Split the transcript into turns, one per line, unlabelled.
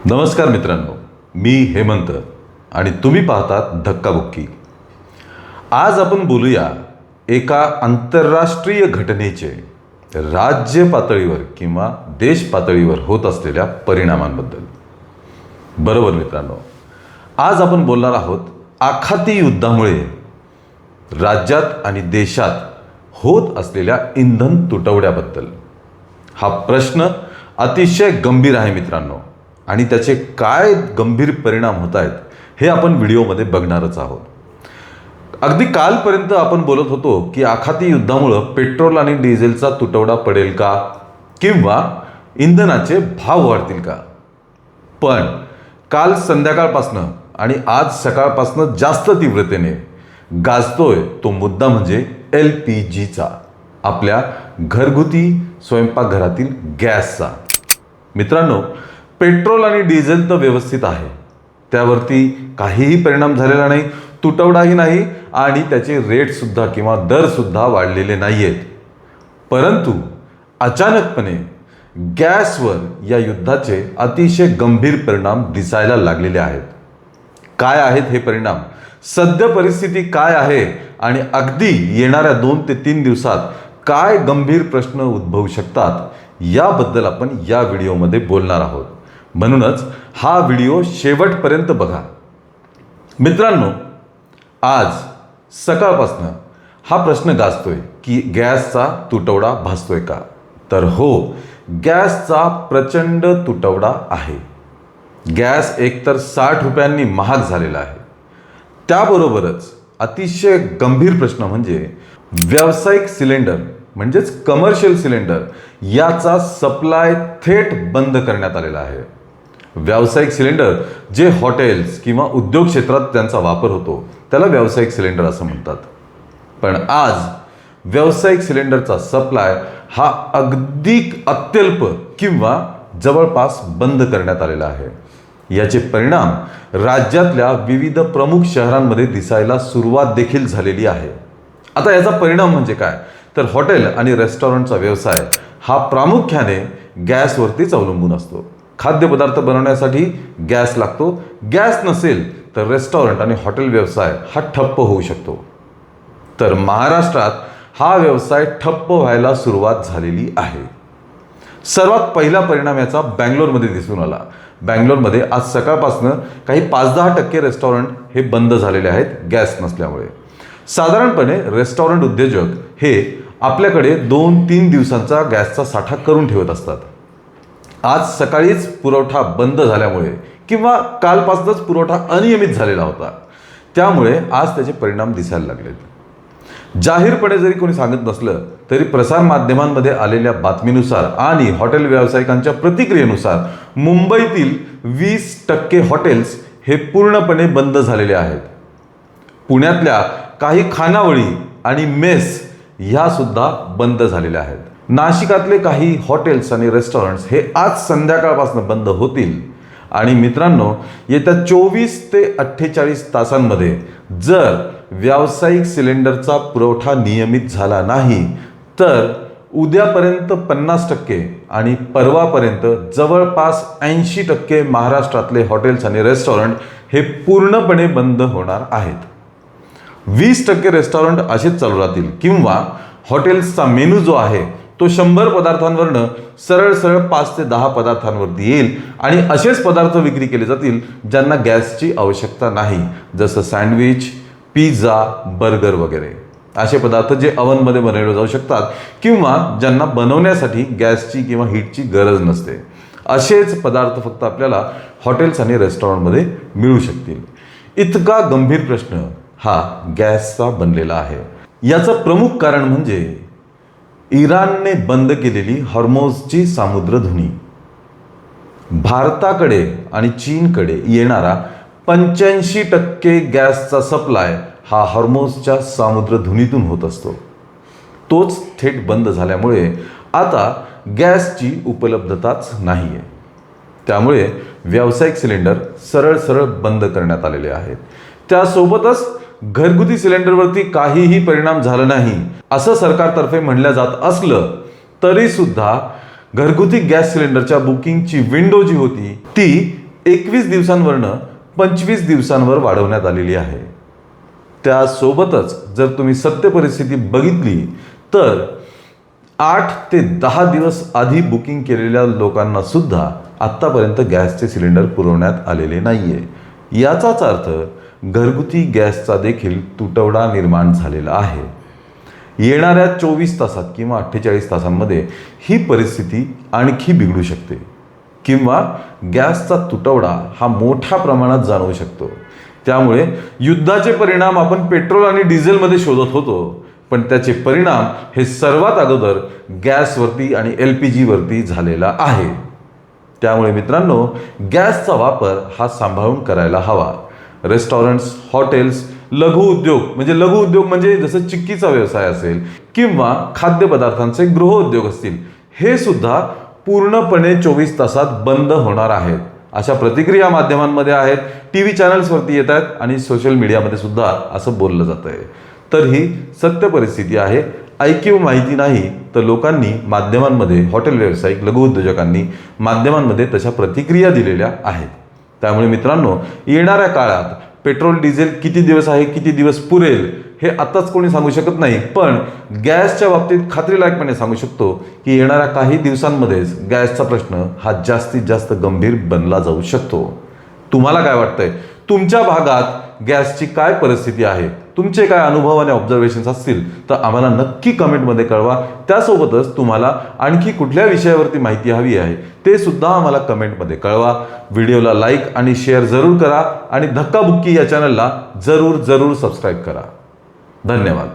नमस्कार मित्रांनो, मी हेमंत आणि तुम्ही पाहतात धक्काबुक्की। आज आपण बोलूया एका आंतरराष्ट्रीय घटनेचे राज्य पातळीवर किंवा देश पातळीवर होत असलेल्या परिणामांबद्दल। बरोबर मित्रांनो, आज आपण बोलणार आहोत आखाती युद्धामुळे राज्यात आणि देशात होत असलेल्या इंधन तुटवड्याबद्दल। हा प्रश्न अतिशय गंभीर आहे मित्रांनो, आणि त्याचे काय गंभीर परिणाम होत आहेत हे आपण व्हिडिओमध्ये बघणारच आहोत। अगदी कालपर्यंत आपण बोलत होतो की आखाती युद्धामुळे पेट्रोल आणि डिझेलचा तुटवडा पडेल का किंवा इंधनाचे भाव वाढतील का। पण काल संध्याकाळपासनं आणि आज सकाळपासनं जास्त तीव्रतेने गाजतोय तो मुद्दा म्हणजे LPGचा, आपल्या घरगुती स्वयंपाकघरातील गॅसचा। मित्रांनो, पेट्रोल आणि डिझेल तर व्यवस्थित आहे, त्यावरती काहीही परिणाम झालेला नाही, तुटवडाही नाही आणि त्याचे रेट सुद्धा किंवा दर सुद्धा वाढलेले नाहीयेत। परंतु अचानकपणे गॅसवर या युद्धाचे अतिशय गंभीर परिणाम दिसायला लागलेले आहेत। काय आहेत हे परिणाम, सद्य परिस्थिती काय आहे आणि अगदी येणाऱ्या 2 ते 3 दिवसात काय गंभीर प्रश्न उद्भवू शकतात, याबद्दल आपण या व्हिडिओमध्ये बोलणार आहोत। म्हणूनच हा व्हिडिओ शेवटपर्यंत बघा। मित्रांनो, आज सकाळपासून हा प्रश्न गाजतोय की गॅसचा तुटवडा भासतोय का। तर हो, गॅसचा प्रचंड तुटवडा आहे। गॅस एकतर 60 रुपयांनी महाग झालेला आहे। त्याबरोबरच अतिशय गंभीर प्रश्न म्हणजे व्यावसायिक सिलेंडर म्हणजेच कमर्शियल सिलेंडर याचा सप्लाय थेट बंद करण्यात आलेला आहे। व्यावसायिक सिलेंडर जे हॉटेल्स किंवा उद्योग क्षेत्रात त्यांचा वापर होतो त्याला व्यावसायिक सिलेंडर असं म्हणतात। पण आज व्यावसायिक सिलेंडरचा सप्लाय हा अगदी अत्यल्प किंवा जवळपास बंद करण्यात आलेला आहे। याचे परिणाम राज्यातल्या विविध प्रमुख शहरांमध्ये दिसायला सुरुवात देखील झालेली आहे। आता याचा परिणाम म्हणजे काय, तर हॉटेल आणि रेस्टॉरंटचा व्यवसाय हा प्रामुख्याने गॅसवरतीच अवलंबून असतो। खाद्यपदार्थ बनवण्यासाठी गॅस लागतो, गॅस नसेल तर रेस्टॉरंट आणि हॉटेल व्यवसाय हा ठप्प होऊ शकतो। तर महाराष्ट्रात हा व्यवसाय ठप्प व्हायला सुरुवात झालेली आहे। सर्वात पहिला परिणाम याचा बँगलोरमध्ये दिसून आला। बँगलोरमध्ये आज सकाळपासून काही 5-10% रेस्टॉरंट हे बंद झालेले आहेत गॅस नसल्यामुळे। साधारणपणे रेस्टॉरंट उद्योजक हे आपल्याकडे 2-3 दिवसांचा गॅसचा साठा करून ठेवत असतात। आज सकाळीच पुरवठा बंद झाल्यामुळे किंवा कालपासूनच पुरवठा अनियमित झालेला होता, त्यामुळे आज त्याचे परिणाम दिसायला लागलेत। जाहीरपणे जरी कोणी सांगत नसलं तरी प्रसार माध्यमांमध्ये आलेल्या बातमीनुसार आणि हॉटेल व्यावसायिकांच्या प्रतिक्रियेनुसार मुंबईतील 20% हॉटेल्स हे पूर्णपणे बंद झालेले आहेत। पुण्यातल्या काही खानावळी आणि मेस ह्या सुद्धा बंद झालेल्या आहेत। नाशिकातले काही हॉटेल्स आणि रेस्टॉरंट्स हे आज संध्याकाळपासून बंद होतील। आणि मित्रांनो, येत्या 24 ते 48 तासांमध्ये जर व्यावसायिक सिलेंडरचा पुरवठा नियमित झाला नाही तर उद्यापर्यंत 50% आणि परवापर्यंत जवळपास 80% महाराष्ट्रातले हॉटेल्स आणि रेस्टॉरंट हे पूर्णपणे बंद होणार आहेत। 20% रेस्टॉरंट असेच चालू राहतील किंवा हॉटेल्सचा मेनू जो आहे तो 100 पदार्थांवरनं सरळ 5 ते 10 पदार्थांवरती येईल आणि असेच पदार्थ विक्री केले जातील ज्यांना गॅसची आवश्यकता नाही, जसं सँडविच, पिझ्झा, बर्गर वगैरे असे पदार्थ जे अवनमध्ये बनवले जाऊ शकतात किंवा ज्यांना बनवण्यासाठी गॅसची किंवा हीटची गरज नसते, असेच पदार्थ फक्त आपल्याला हॉटेल्स आणि रेस्टॉरंटमध्ये मिळू शकतील। इतका गंभीर प्रश्न हा गॅसचा बनलेला आहे। याचं प्रमुख कारण म्हणजे इराणने बंद केलेली हॉर्मोझची सामुद्रधुनी। भारताकडे आणि चीनकडे येणारा 85% गॅसचा सप्लाय हा हॉर्मोझच्या सामुद्रधुनीतून होत असतो। तोच थेट बंद झाल्यामुळे आता गॅसची उपलब्धताच नाहीये। त्यामुळे व्यावसायिक सिलेंडर सरळ बंद करण्यात आलेले आहेत। त्यासोबतच घरगुती सिलेंडरवरती काहीही परिणाम झाला नाही असं सरकारतर्फे म्हणलं जात असलं तरी सुद्धा घरगुती गॅस सिलेंडरच्या बुकिंगची विंडो जी होती ती 21 दिवसांवरनं 25 दिवसांवर वाढवण्यात आलेली आहे. त्यासोबतच जर तुम्ही सत्य परिस्थिती बघितली तर 8 ते 10 दिवस आधी बुकिंग केलेल्या लोकांना सुद्धा आत्तापर्यंत गॅसचे सिलेंडर पुरवण्यात आलेले नाहीये. याचाच अर्थ घरगुती गॅसचा देखील तुटवडा निर्माण झालेला आहे. येणाऱ्या 24 तासात किंवा 48 तासांमध्ये ही परिस्थिती आणखी बिघडू शकते किंवा गॅसचा तुटवडा हा मोठ्या प्रमाणात जाणवू शकतो. त्यामुळे युद्धाचे परिणाम आपण पेट्रोल आणि डिझेलमध्ये शोधत होतो, पण त्याचे परिणाम हे सर्वात अगोदर गॅसवरती आणि LPG वरती झालेला आहे. त्यामुळे मित्रांनो, गॅसचा वापर हा सांभाळून करायला हवा. रेस्टॉरंट्स, हॉटेल्स, लघु उद्योग म्हणजे जसं चिक्कीचा व्यवसाय असेल किंवा खाद्यपदार्थांचे गृहउद्योग असतील, हे सुद्धा पूर्णपणे 24 तासात बंद होणार आहेत. अशा प्रतिक्रिया माध्यमांमध्ये आहेत, TV चॅनल्सवरती येत आहेत आणि सोशल मीडियामध्ये सुद्धा असं बोललं जात आहे. तर ही सत्य परिस्थिती आहे. ऐकीव माहिती नाही तर लोकांनी माध्यमांमध्ये, हॉटेल व्यावसायिक, लघुउद्योजकांनी माध्यमांमध्ये तशा प्रतिक्रिया दिलेल्या आहेत. त्यामुळे मित्रांनो, येणाऱ्या काळात पेट्रोल डिझेल किती दिवस आहे, किती दिवस पुरेल हे आत्ताच कोणी सांगू शकत नाही, पण गॅसच्या बाबतीत खात्रीलायकपणे सांगू शकतो की येणाऱ्या काही दिवसांमध्येच गॅसचा प्रश्न हा जास्तीत जास्त गंभीर बनला जाऊ शकतो. तुम्हाला काय वाटतंय? तुमच्या भागात गॅसची काय परिस्थिती आहे? तुमचे काय अनुभव आणि ऑब्झर्वेशन्स असतील तर आम्हाला नक्की कमेंटमध्ये कळवा. त्यासोबतच तुम्हाला आणखी कुठल्या विषयावरती माहिती हवी आहे ते सुद्धा आम्हाला कमेंटमध्ये कळवा. व्हिडिओला लाईक आणि शेअर जरूर करा आणि धक्काबुक्की या चॅनलला जरूर सबस्क्राईब करा. धन्यवाद.